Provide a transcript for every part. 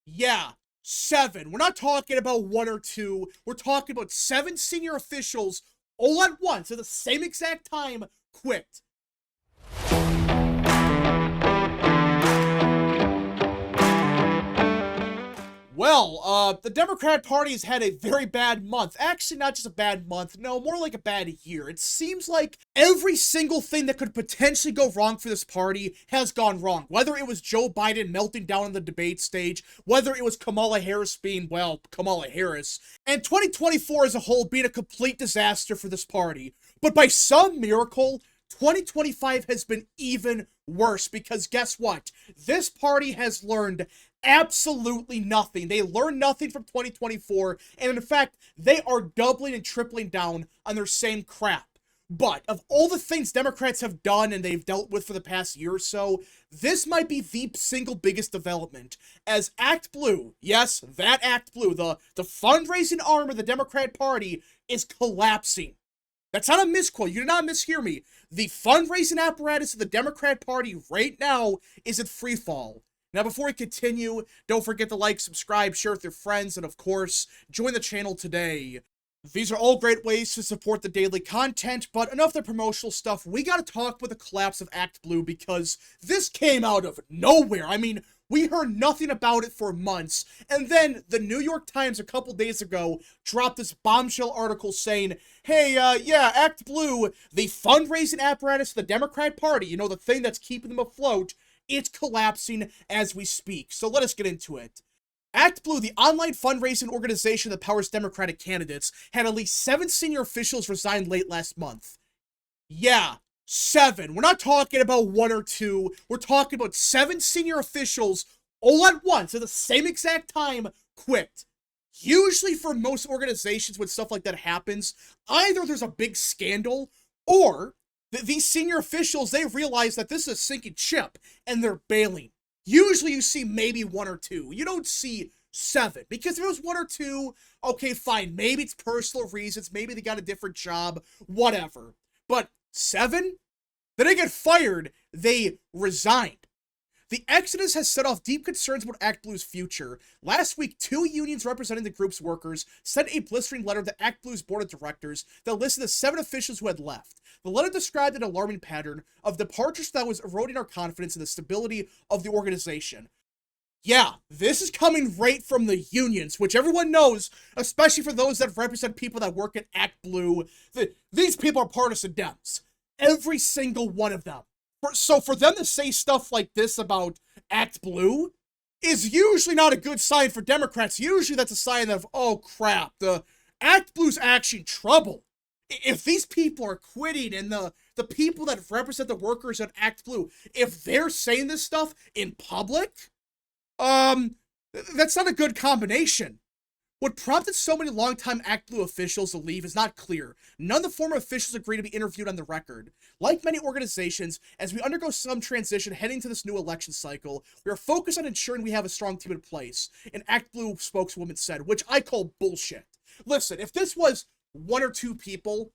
Yeah, 7. We're not talking about 1 or 2. We're talking about 7 senior officials all at once at the same exact time quit. Well, the Democrat Party has had a very bad month. Actually, not just a bad month, no, more like a bad year. It seems like every single thing that could potentially go wrong for this party has gone wrong. Whether it was Joe Biden melting down on the debate stage, whether it was Kamala Harris being, well, Kamala Harris, and 2024 as a whole being a complete disaster for this party. But by some miracle, 2025 has been even worse because guess what? This party has learned absolutely nothing. They learned nothing from 2024, and in fact, they are doubling and tripling down on their same crap. But of all the things Democrats have done and they've dealt with for the past year or so, this might be the single biggest development, as ActBlue, yes, that ActBlue, the fundraising arm of the Democrat Party, is collapsing. That's not a misquote. You did not mishear me. The fundraising apparatus of the Democrat Party right now is in free fall. Now, before we continue, don't forget to like, subscribe, share with your friends, and of course, join the channel today. These are all great ways to support the daily content, but enough of the promotional stuff. We gotta talk about the collapse of ActBlue because this came out of nowhere. I mean, we heard nothing about it for months, and then the New York Times a couple days ago dropped this bombshell article saying, hey, yeah, ActBlue, the fundraising apparatus of the Democrat Party, you know, the thing that's keeping them afloat, it's collapsing as we speak. So let us get into it. ActBlue, the online fundraising organization that powers Democratic candidates, had at least 7 senior officials resign late last month. Yeah, 7. We're not talking about 1 or 2. We're talking about 7 senior officials all at once at the same exact time quit. Usually for most organizations when stuff like that happens, either there's a big scandal or these senior officials, they realize that this is a sinking ship and they're bailing. Usually you see maybe 1 or 2. You don't see 7. Because if it was 1 or 2, okay, fine. Maybe it's personal reasons. Maybe they got a different job. Whatever. But 7? They didn't get fired. They resigned. The exodus has set off deep concerns about ActBlue's future. Last week, 2 unions representing the group's workers sent a blistering letter to ActBlue's board of directors that listed the 7 officials who had left. The letter described an alarming pattern of departures that was eroding our confidence in the stability of the organization. Yeah, this is coming right from the unions, which everyone knows, especially for those that represent people that work at ActBlue. These people are partisan Dems. Every single one of them. So for them to say stuff like this about ActBlue is usually not a good sign for Democrats. Usually that's a sign of, oh crap, the ActBlue's actually in trouble. If these people are quitting and the people that represent the workers at ActBlue, if they're saying this stuff in public, that's not a good combination. What prompted so many longtime ActBlue officials to leave is not clear. None of the former officials agreed to be interviewed on the record. Like many organizations, as we undergo some transition heading to this new election cycle, we are focused on ensuring we have a strong team in place, an ActBlue spokeswoman said, which I call bullshit. Listen, if this was 1 or 2 people,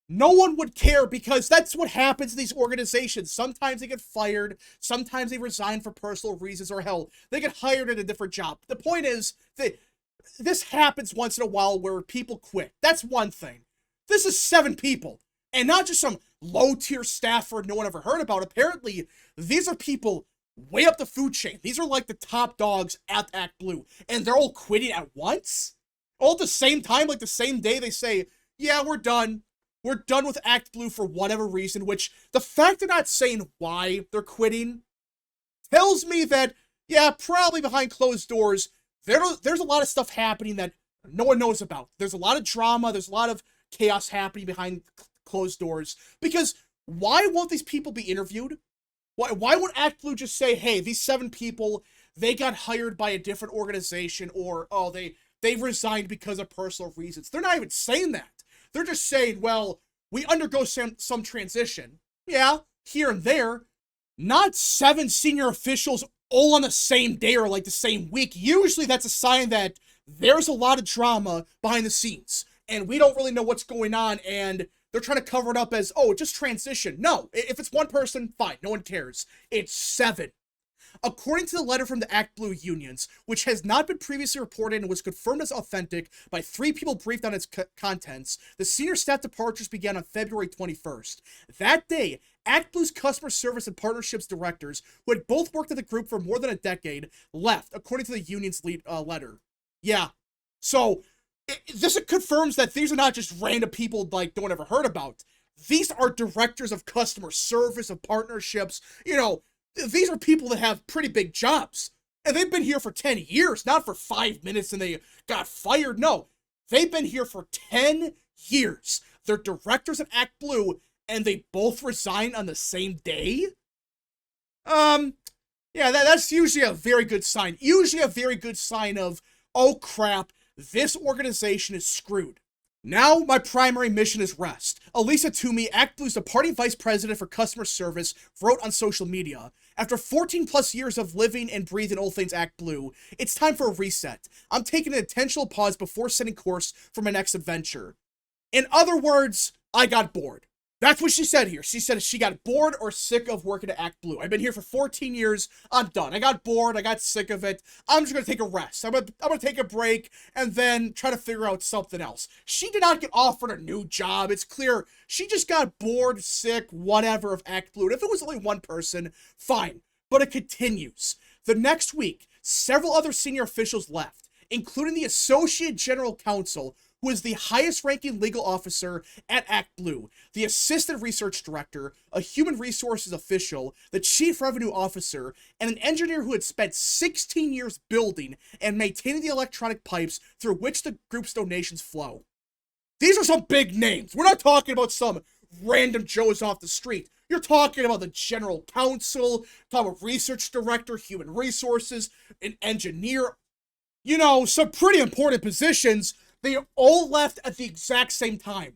no one would care because that's what happens in these organizations. Sometimes they get fired, sometimes they resign for personal reasons, or hell, they get hired at a different job. The point is that this happens once in a while where people quit. That's one thing. This is 7 people, and not just some low-tier staffer no one ever heard about. Apparently, these are people way up the food chain. These are like the top dogs at ActBlue, and they're all quitting at once? All at the same time, like the same day they say, yeah, we're done. We're done with ActBlue for whatever reason, which the fact they're not saying why they're quitting tells me that, yeah, probably behind closed doors, there's a lot of stuff happening that no one knows about. There's a lot of drama. There's a lot of chaos happening behind closed doors. Because why won't these people be interviewed? Why won't ActBlue just say, hey, these 7 people, they got hired by a different organization, or, oh, they resigned because of personal reasons? They're not even saying that. They're just saying, well, we undergo some transition. Yeah, here and there. Not 7 senior officials all on the same day or like the same week. Usually that's a sign that there's a lot of drama behind the scenes and we don't really know what's going on, and they're trying to cover it up as, oh, just transition. No, if it's 1 person, fine, no one cares. It's 7. According to the letter from the ActBlue unions, which has not been previously reported and was confirmed as authentic by 3 people briefed on its contents, the senior staff departures began on February 21st. That day, ActBlue's customer service and partnerships directors, who had both worked at the group for more than a decade, left, according to the union's letter. Yeah. So, this confirms that these are not just random people like no one ever heard about. These are directors of customer service, of partnerships. These are people that have pretty big jobs. And they've been here for 10 years, not for 5 minutes and they got fired. No, they've been here for 10 years. They're directors at ActBlue, and they both resign on the same day? Yeah, that's usually a very good sign. Usually a very good sign of, oh crap, this organization is screwed. Now, my primary mission is rest. Elisa Toomey, ActBlue's departing vice president for customer service, wrote on social media, after 14 plus years of living and breathing all things ActBlue, it's time for a reset. I'm taking an intentional pause before setting course for my next adventure. In other words, I got bored. That's what she said here. She said she got bored or sick of working at ActBlue. I've been here for 14 years. I'm done. I got bored. I got sick of it. I'm just going to take a rest. I'm gonna take a break and then try to figure out something else. She did not get offered a new job. It's clear she just got bored, sick, whatever of ActBlue. And if it was only one person, fine. But it continues. The next week, several other senior officials left, including the Associate General Counsel, who is the highest-ranking legal officer at ActBlue, the assistant research director, a human resources official, the chief revenue officer, and an engineer who had spent 16 years building and maintaining the electronic pipes through which the group's donations flow. These are some big names. We're not talking about some random Joes off the street. You're talking about the general counsel, talking about research director, human resources, an engineer. Some pretty important positions. They all left at the exact same time.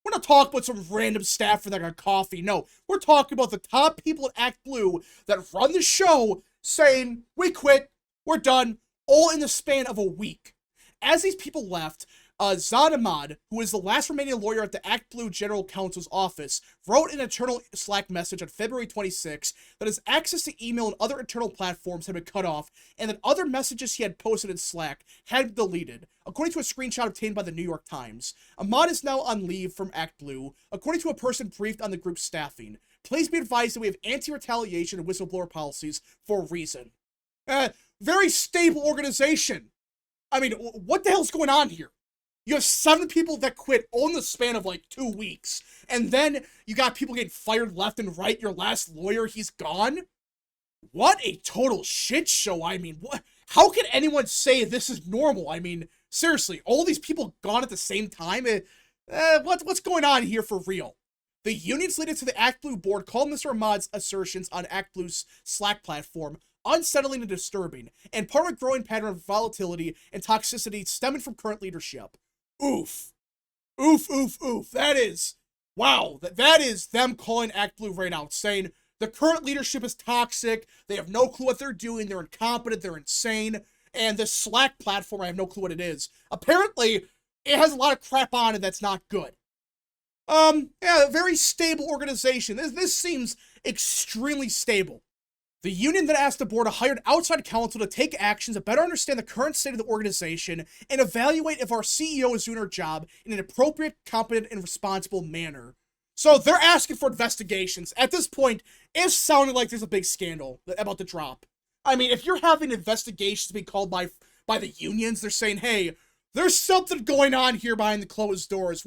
We're not talking about some random staffer that got coffee. No, we're talking about the top people at ActBlue that run the show saying, we quit, we're done, all in the span of a week. As these people left, Zad Ahmad, who is the last remaining lawyer at the ActBlue General Counsel's office, wrote an internal Slack message on February 26 that his access to email and other internal platforms had been cut off, and that other messages he had posted in Slack had been deleted, according to a screenshot obtained by the New York Times. Ahmad is now on leave from ActBlue, according to a person briefed on the group's staffing. Please be advised that we have anti-retaliation and whistleblower policies for a reason. Very stable organization. I mean, what the hell's going on here? You have 7 people that quit all in the span of like 2 weeks. And then you got people getting fired left and right. Your last lawyer, he's gone. What a total shit show. I mean, how can anyone say this is normal? I mean, seriously, all these people gone at the same time? What's going on here for real? The unions leading to the ActBlue board called Mr. Ahmad's assertions on ActBlue's Slack platform unsettling and disturbing, and part of a growing pattern of volatility and toxicity stemming from current leadership. Oof. Oof, oof, oof. That is, wow. That is them calling ActBlue right out, saying the current leadership is toxic, they have no clue what they're doing, they're incompetent, they're insane, and the Slack platform, I have no clue what it is. Apparently, it has a lot of crap on it that's not good. Yeah, a very stable organization. This seems extremely stable. The union then asked the board to hire an outside counsel to take actions to better understand the current state of the organization and evaluate if our CEO is doing her job in an appropriate, competent, and responsible manner. So they're asking for investigations. At this point, it sounded like there's a big scandal about the drop. I mean, if you're having investigations being called by the unions, they're saying, hey, there's something going on here behind the closed doors.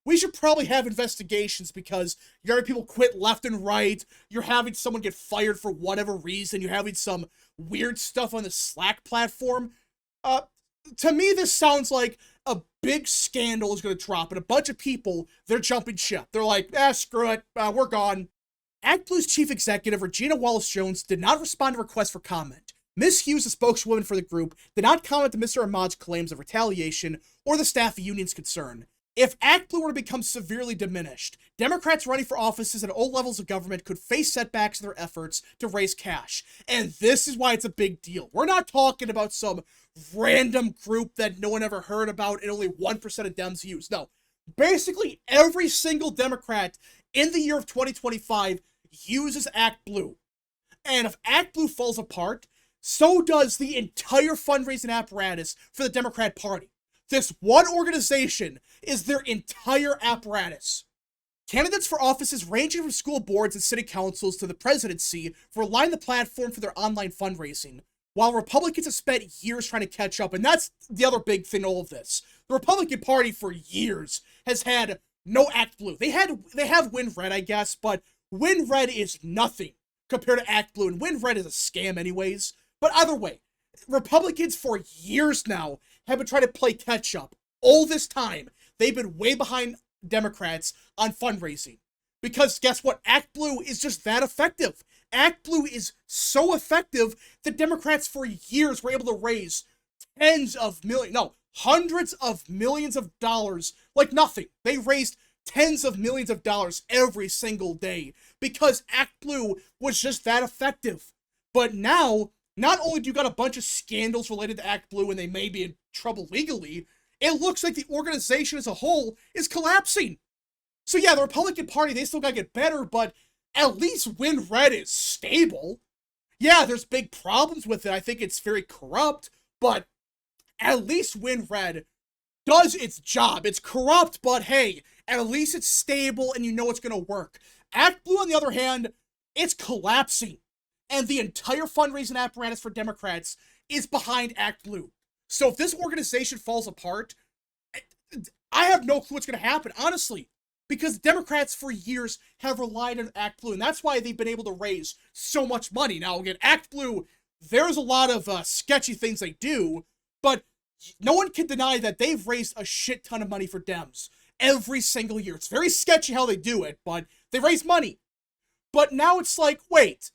We should probably have investigations because you're having people quit left and right. You're having someone get fired for whatever reason. You're having some weird stuff on the Slack platform. To me, this sounds like a big scandal is going to drop, and a bunch of people, they're jumping ship. They're like, screw it, we're gone. ActBlue's chief executive, Regina Wallace-Jones, did not respond to requests for comment. Ms. Hughes, the spokeswoman for the group, did not comment on Mr. Ahmad's claims of retaliation or the staff union's concern. If ActBlue were to become severely diminished, Democrats running for offices at all levels of government could face setbacks in their efforts to raise cash. And this is why it's a big deal. We're not talking about some random group that no one ever heard about and only 1% of Dems use. No, basically every single Democrat in the year of 2025 uses ActBlue. And if ActBlue falls apart, so does the entire fundraising apparatus for the Democrat Party. This one organization is their entire apparatus. Candidates for offices ranging from school boards and city councils to the presidency rely on the platform for their online fundraising, while Republicans have spent years trying to catch up. And that's the other big thing in all of this. The Republican Party for years has had no ActBlue. They have WinRed, I guess, but WinRed is nothing compared to ActBlue, and WinRed is a scam anyways. But either way, Republicans for years now have been trying to play catch up. All this time, they've been way behind Democrats on fundraising. Because guess what? ActBlue is just that effective. ActBlue is so effective that Democrats for years were able to raise hundreds of millions of dollars like nothing. They raised tens of millions of dollars every single day because ActBlue was just that effective. But now, not only do you got a bunch of scandals related to ActBlue and they may be in trouble legally, it looks like the organization as a whole is collapsing. So yeah, the Republican Party, they still gotta get better, but at least WinRed is stable. Yeah, there's big problems with it. I think it's very corrupt, but at least WinRed does its job. It's corrupt, but hey, at least it's stable and you know it's gonna work. ActBlue, on the other hand, it's collapsing. And the entire fundraising apparatus for Democrats is behind ActBlue. So if this organization falls apart, I have no clue what's going to happen, honestly. Because Democrats for years have relied on ActBlue, and that's why they've been able to raise so much money. Now, again, ActBlue, there's a lot of sketchy things they do, but no one can deny that they've raised a shit ton of money for Dems every single year. It's very sketchy how they do it, but they raise money. But now it's like, wait,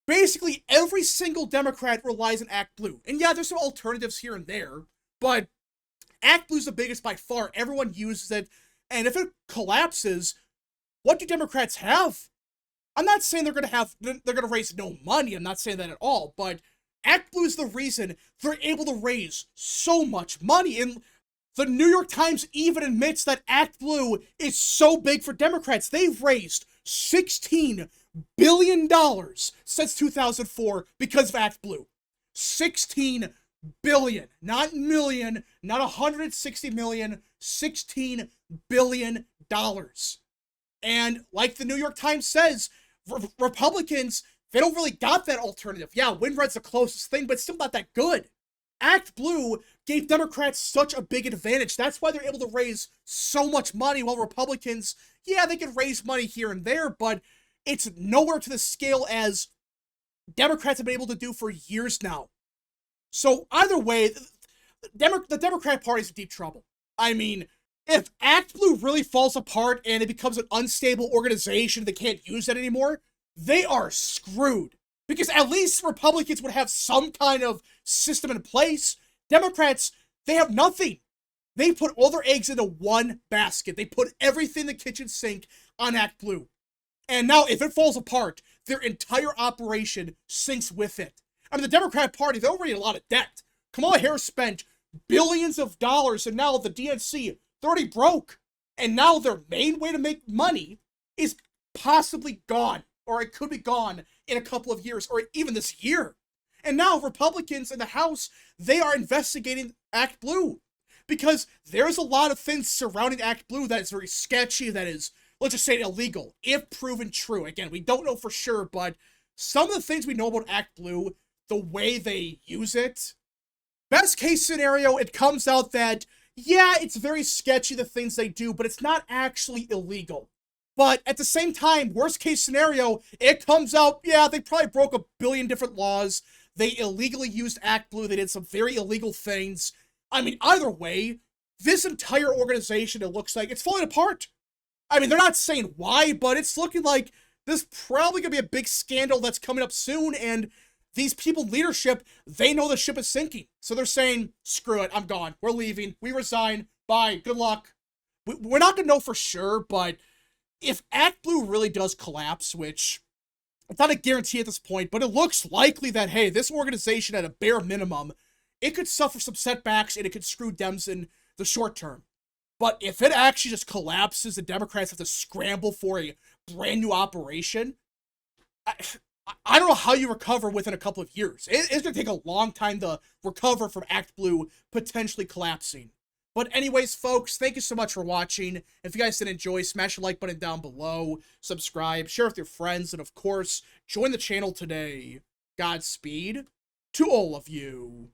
basically every single Democrat relies on ActBlue. And yeah, there's some alternatives here and there, but ActBlue's the biggest by far. Everyone uses it. And if it collapses, what do Democrats have? I'm not saying they're gonna raise no money. I'm not saying that at all. But ActBlue is the reason they're able to raise so much money. And the New York Times even admits that ActBlue is so big for Democrats. They've raised $16 billion since 2004 because of ActBlue. 16 billion, not million, not 160 million, $16 billion. And like the New York Times says, Republicans, they don't really got that alternative. Yeah, WinRed's the closest thing, but it's still not that good. ActBlue gave Democrats such a big advantage. That's why they're able to raise so much money, while Republicans, yeah, they can raise money here and there, but it's nowhere to the scale as Democrats have been able to do for years now. So either way, the Democrat Party's in deep trouble. I mean, if ActBlue really falls apart and it becomes an unstable organization, they can't use it anymore, they are screwed. Because at least Republicans would have some kind of system in place. Democrats, they have nothing. They put all their eggs into one basket. They put everything in the kitchen sink on ActBlue. And now, if it falls apart, their entire operation sinks with it. I mean, the Democrat Party, they're already in a lot of debt. Kamala Harris spent billions of dollars, and now the DNC, they're already broke. And now their main way to make money is possibly gone, or it could be gone in a couple of years, or even this year. And now Republicans in the House, they are investigating ActBlue. Because there's a lot of things surrounding ActBlue that is very sketchy, that is, let's just say, illegal, if proven true. Again, we don't know for sure, but some of the things we know about ActBlue, the way they use it, best case scenario, it comes out that, yeah, it's very sketchy, the things they do, but it's not actually illegal. But at the same time, worst case scenario, it comes out, yeah, they probably broke a billion different laws. They illegally used ActBlue. They did some very illegal things. I mean, either way, this entire organization, it looks like it's falling apart. I mean, they're not saying why, but it's looking like there's probably going to be a big scandal that's coming up soon, and these people in leadership, they know the ship is sinking. So they're saying, screw it, I'm gone. We're leaving. We resign. Bye. Good luck. We're not going to know for sure, but if ActBlue really does collapse, which it's not a guarantee at this point, but it looks likely that, hey, this organization at a bare minimum, it could suffer some setbacks and it could screw Dems in the short term. But if it actually just collapses, the Democrats have to scramble for a brand new operation, I don't know how you recover within a couple of years. It's going to take a long time to recover from ActBlue potentially collapsing. But anyways, folks, thank you so much for watching. If you guys did enjoy, smash the like button down below, subscribe, share with your friends, and of course, join the channel today. Godspeed to all of you.